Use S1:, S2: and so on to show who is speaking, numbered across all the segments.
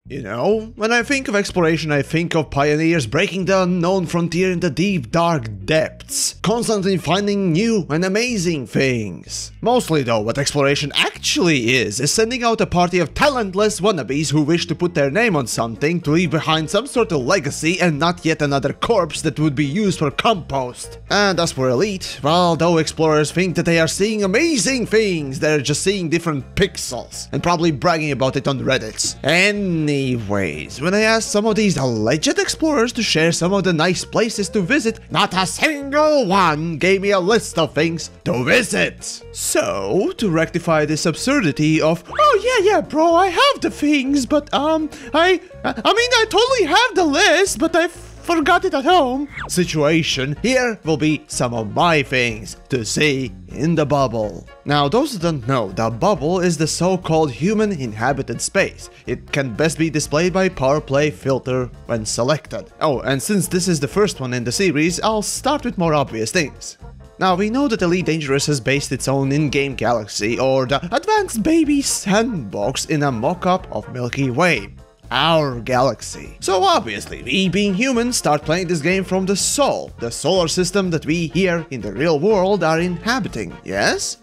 S1: You know, when I think of exploration, I think of pioneers breaking the unknown frontier in the deep, dark depths, constantly finding new and amazing things. Mostly though, what exploration actually is sending out a party of talentless wannabes who wish to put their name on something to leave behind some sort of legacy and not yet another corpse that would be used for compost. And as for elite, well, though explorers think that they are seeing amazing things, they're just seeing different pixels and probably bragging about it on Reddit. Anyways, when I asked some of these alleged explorers to share some of the nice places to visit, not a single one gave me a list of things to visit. So, to rectify this absurdity of, oh yeah bro, I have the things, but I mean I totally have the list, but I forgot it at home situation, here will be some of my things to see in the bubble. Now, those who don't know, the bubble is the so-called human inhabited space. It can best be displayed by power play filter when selected. Oh, and since this is the first one in the series, I'll start with more obvious things. Now, we know that Elite Dangerous has based its own in-game galaxy, or the Advanced Baby Sandbox, in a mock-up of Milky Way, our galaxy. So obviously, we being humans start playing this game from the Sol, the solar system that we here in the real world are inhabiting, yes?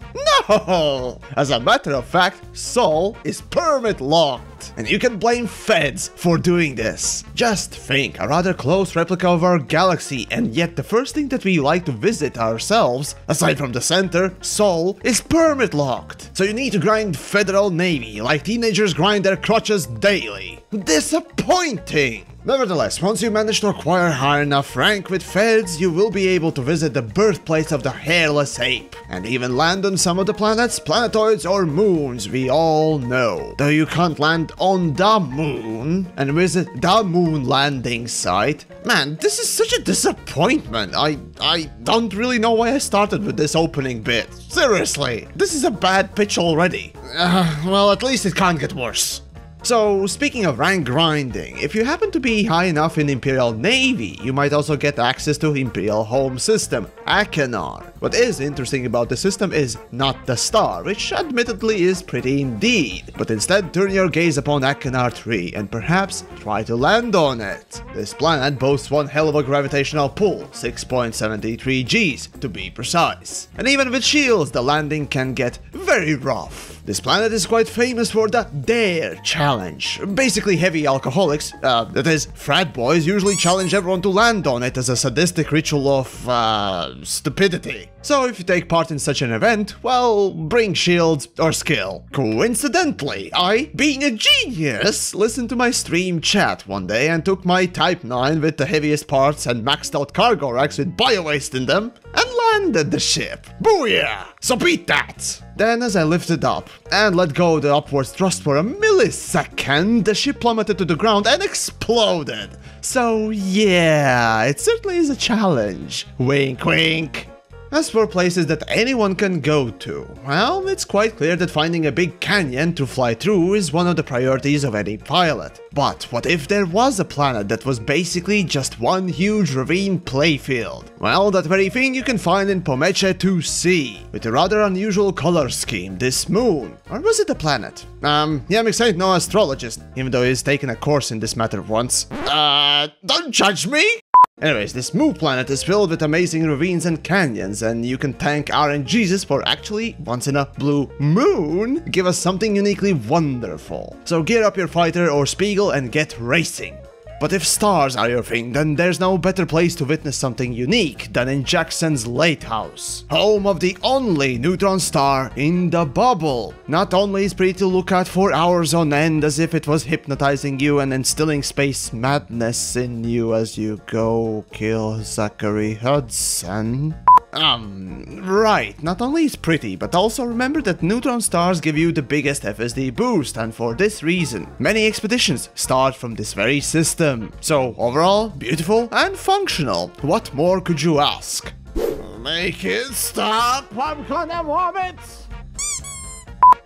S1: No! As a matter of fact, Sol is permit locked, and you can blame feds for doing this. Just think, a rather close replica of our galaxy, and yet the first thing that we like to visit ourselves, aside from the center, Sol, is permit locked. So you need to grind Federal Navy like teenagers grind their crotches daily. Disappointing! Nevertheless, once you manage to acquire high enough rank with feds, you will be able to visit the birthplace of the hairless ape, and even land on some of the planets, planetoids, or moons we all know. Though you can't land on the moon and visit the moon landing site. Man, this is such a disappointment. I don't really know why I started with this opening bit. Seriously, this is a bad pitch already. Well, at least it can't get worse. So, speaking of rank grinding, if you happen to be high enough in Imperial Navy, you might also get access to Imperial Home System, Achenar. What is interesting about the system is not the star, which admittedly is pretty indeed, but instead turn your gaze upon Achenar 3 and perhaps try to land on it. This planet boasts one hell of a gravitational pull, 6.73 Gs to be precise. And even with shields, the landing can get very rough. This planet is quite famous for the Dare Challenge. Basically, heavy alcoholics, that is, frat boys, usually challenge everyone to land on it as a sadistic ritual of, stupidity. So if you take part in such an event, well, bring shields or skill. Coincidentally, I, being a genius, listened to my stream chat one day and took my Type 9 with the heaviest parts and maxed out cargo racks with biowaste in them, and landed the ship. Booyah! So beat that! Then as I lifted up and let go the upwards thrust for a millisecond, the ship plummeted to the ground and exploded. So yeah, it certainly is a challenge. Wink wink. As for places that anyone can go to, well, it's quite clear that finding a big canyon to fly through is one of the priorities of any pilot. But what if there was a planet that was basically just one huge ravine playfield? Well, that very thing you can find in Pomeche 2C, with a rather unusual color scheme, this moon. Or was it a planet? TheYamiks ain't no astrologist, even though he's taken a course in this matter once. Don't judge me! Anyways, this moon planet is filled with amazing ravines and canyons, and you can thank RNGesus for actually, once in a blue moon, give us something uniquely wonderful. So gear up your fighter or Spiegel and get racing. But if stars are your thing, then there's no better place to witness something unique than in Jackson's Lighthouse, home of the only neutron star in the bubble. Not only is pretty to look at for hours on end as if it was hypnotizing you and instilling space madness in you as you go kill Zachary Hudson. Right, not only is pretty, but also remember that neutron stars give you the biggest FSD boost, and for this reason, many expeditions start from this very system. So overall, beautiful and functional. What more could you ask? Make it stop, I'm gonna vomit!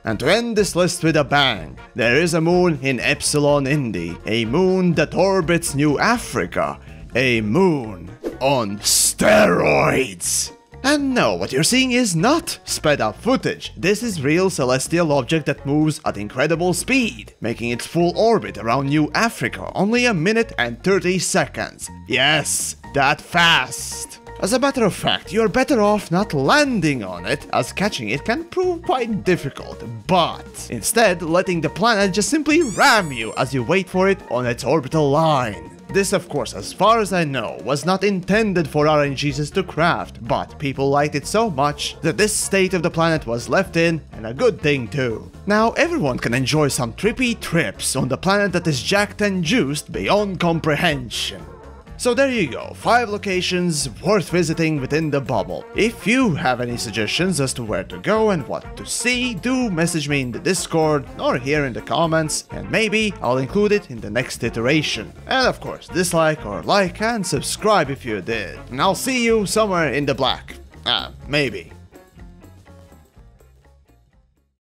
S1: And to end this list with a bang, there is a moon in Epsilon Indi, a moon that orbits New Africa, a moon on steroids. And no, what you're seeing is not sped up footage. This is real celestial object that moves at incredible speed, making its full orbit around New Africa only 1 minute and 30 seconds. Yes, that fast! As a matter of fact, you're better off not landing on it, as catching it can prove quite difficult, but instead letting the planet just simply ram you as you wait for it on its orbital line. This, of course, as far as I know, was not intended for RNGs to craft, but people liked it so much that this state of the planet was left in, and a good thing too. Now, everyone can enjoy some trippy trips on the planet that is jacked and juiced beyond comprehension. So there you go, 5 locations worth visiting within the bubble. If you have any suggestions as to where to go and what to see, do message me in the Discord or here in the comments, and maybe I'll include it in the next iteration. And of course, dislike or like and subscribe if you did. And I'll see you somewhere in the black. Maybe.